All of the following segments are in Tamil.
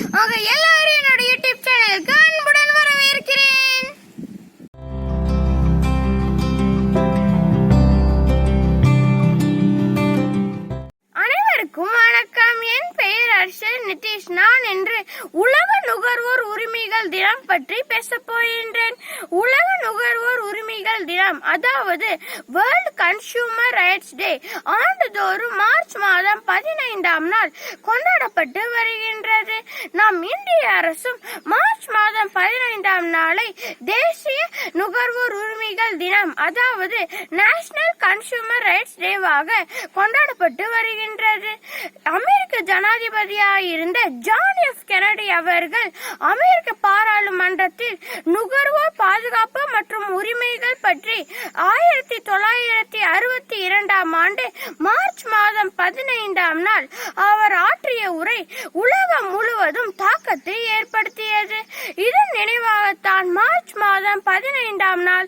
உங்க எல்லாரும் என்னோட யூடியூப் சேனலுக்கு அன்புடன் வரவேற்கிறேன். அனைவருக்கும் வணக்கம். என் பெயர் அரசர் நிதிஷ். நான் இன்று உலக நுகர்வோர் உரிமைகள் தினம் பற்றி பேச போகின்றேன். உலக நுகர்வோர் உரிமைகள் தினம், அதாவது வேர்ல்ட் கன்சூமர் ரைட்ஸ் டே, ஆண்டுதோறும் மார்ச் மாதம் 15ஆம் நாள் கொண்டாடப்பட்டு வருகின்றது. நம் இந்திய அரசும் மார்ச் மாதம் 15ஆம் நாளை தேசிய நுகர்வோர் உரிமைகள் தினம், அதாவது நேஷனல் கன்சூமர் ரைட்ஸ் டேவாக கொண்டாடப்பட்டு வருகின்றது. அமெரிக்க ஜனாதிபதியாக இருந்த ஜான் எஃப் கென்னடி அவர்கள் அமெரிக்க பாராளுமன்றத்தில் நுகர்வோர் பாதுகாப்பு மற்றும் உரிமைகள் பற்றி 1962ஆம் ஆண்டு மார்ச் மாதம் 15ஆம் நாள் அவர் ஆற்றிய உரை உலகம் முழுவதும் தாக்கத்தை ஏற்படுத்தியது. இதன் நினைவாகத்தான் மார்ச் மாதம் 15ஆம் நாள்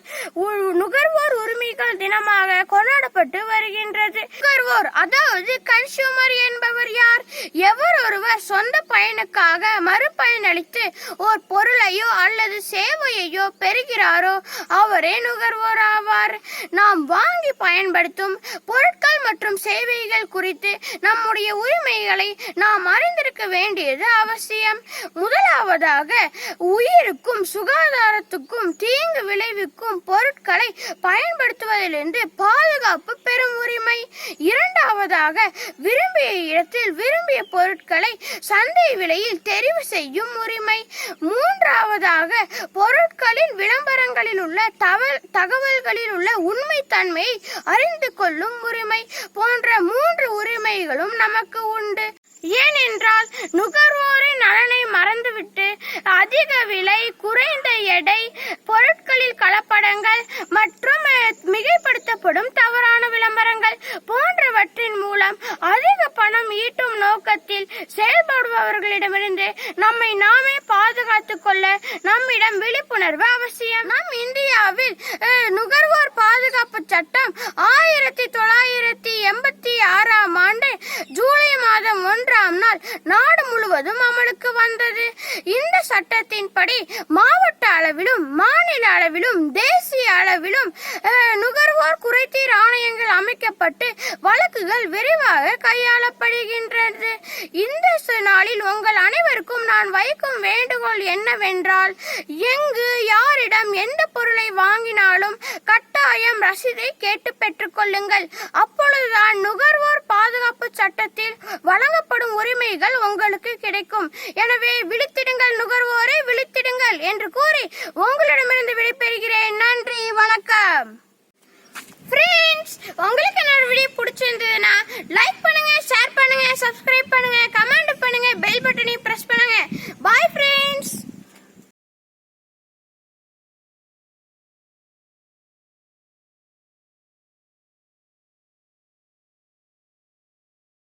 நுகர்வோர் உரிமைகள் தினமாக கொண்டாடப்பட்டு வருகின்றது. நுகர்வோர், அதாவது கன்சூமர் என்பவர் யார்? எவர் ஒருவர் சொந்த பயனுக்காக மறுபயனளித்து ஒரு பொருளையோ அல்லது சேவையையோ பெறுகிறாரோ அவரே நுகர்வோர் ஆவார். நாம் வாங்கி பயன்படுத்தும் பொருட்கள் மற்றும் சேவைகள் குறித்து நம்முடைய உரிமைகளை நாம் அறிந்திருக்க வேண்டியது அவசியம். முதலாவதாக, உயிருக்கும் சுகாதாரத்துக்கும் தீங்கு விளைவிக்கும் பொருட்களை பயன்படுத்துவதிலிருந்து பாதுகாப்பு பெறும் உரிமை. இரண்டாவதாக, விரும்பிய இடத்தில் விரும்பிய பொருட்களை சந்தை விலையில் தெரிவு செய்யும் உரிமை. மூன்றாவதாக, பொருட்களின் விளம்பரங்களில் உள்ள தகவல்களில் உள்ள உண்மை தன்மையை அறிந்து கொள்ளும் உரிமை போன்ற 3 உரிமைகளும் நமக்கு உண்டு. ஏனென்றால் நுகர்வோரின் நலனை மறந்துவிட்டு அதிக விலை, குறைந்த எடை, பொருட்களில் கலப்படங்கள் மற்றும் மிகைப்படுத்தப்படும் தவறான விளம்பரங்கள் போன்றவற்றின் மூலம் அதிக பணம் ஈட்டும் நோக்கத்தில் செயல்படுபவர்களிடமிருந்து நம்மை நாமே பாதுகாத்துக் கொள்ள நம்மிடம் விழிப்புணர்வு அவசியம். நம் இந்தியாவில் நுகர்வோர் பாதுகாப்பு சட்டம் 1986ஆம் ஆண்டு ஜூலை மாதம் 1ஆம் நாள் நாடு முழுவதும் அமலுக்கு வந்தது. இந்த சட்டத்தின்படி மாவட்ட அளவிலும், மாநில அளவிலும், தேசிய அளவிலும் நுகர்வோர் குறைதீர் ஆணையங்கள் அமைக்கப்பட்டு வழக்குகள் விரைவாக கையாளப்படுகின்றது. இந்த நாளில் உங்கள் அனைவருக்கும் நான் வைக்கும் வேண்டுகோள் என்னவென்றால், எங்கு யாரிடம் எந்த பொருளை வாங்கினாலும் கட்டாயம் ரசீதை கேட்டு பெற்றுக் கொள்ளுங்கள். அப்பொழுதுதான் நுகர்வோர் பாதுகாப்பு சட்டத்தில் வழங்கப்படும் உரிமைகள் உங்களுக்கு கிடைக்கும். எனவே விழித்திடுங்கள் நுகர்வோரை, விழித்திடுங்கள் என்று கூறி உங்களிடமிருந்து விடைபெறுகிறேன். நன்றி, வணக்கம். ஃப்ரெண்ட்ஸ், உங்களுக்கு என்னோட வீடியோ பிடிச்சிருந்ததுன்னா லைக் பண்ணுங்க, ஷேர் பண்ணுங்க, சப்ஸ்கிரைப் பண்ணுங்க.